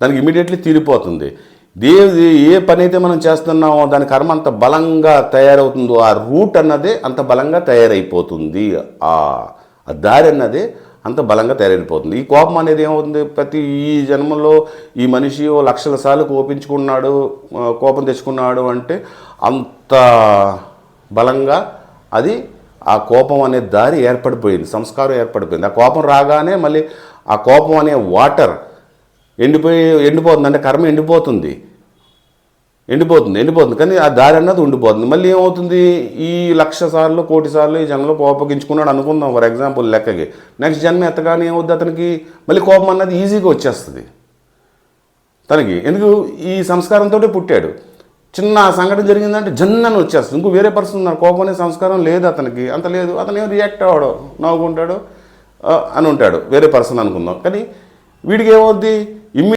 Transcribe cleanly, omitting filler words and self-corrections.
దానికి ఇమీడియట్లీ తీరిపోతుంది. ఏ పని అయితే మనం చేస్తున్నామో దాని కర్మ అంత బలంగా తయారవుతుందో ఆ రూట్ అన్నదే అంత బలంగా తయారైపోతుంది. ఆ దారి అన్నదే అంత బలంగా తయారైపోతుంది. ఈ కోపం అనేది ఏమవుతుంది, ప్రతి ఈ జన్మలో ఈ మనిషి లక్షల సార్లు కోపించుకున్నాడు, కోపం తెచ్చుకున్నాడు అంటే అంత బలంగా అది ఆ కోపం అనే దారి ఏర్పడిపోయింది, సంస్కారం ఏర్పడిపోయింది. ఆ కోపం రాగానే మళ్ళీ ఆ కోపం అనే వాటర్ ఎండిపోతుంది, అంటే కర్మ ఎండిపోతుంది కానీ ఆ దారి అన్నది ఉండిపోతుంది. మళ్ళీ ఏమవుతుంది, ఈ 1,00,000 సార్లు 1,00,000 సార్లు ఈ జన్మలో కోపగించుకున్నాడు అనుకుందాం ఫర్ ఎగ్జాంపుల్ లెక్కకి. నెక్స్ట్ జన్మ ఎత్తగానే ఏమవుద్ది, అతనికి మళ్ళీ కోపం అన్నది ఈజీగా వచ్చేస్తుంది తనకి. ఎందుకు, ఈ సంస్కారంతో పుట్టాడు. చిన్న సంఘటన జరిగిందంటే జన్నని వచ్చేస్తుంది. ఇంకో వేరే పర్సన్ ఉన్నారు, కోపం అనే సంస్కారం లేదు అతనికి, అంత లేదు. అతను ఏం రియాక్ట్ అవ్వడు, నవ్వుకుంటాడు అని ఉంటాడు, వేరే పర్సన్ అనుకుందాం. కానీ వీడికి ఏమవుద్ది,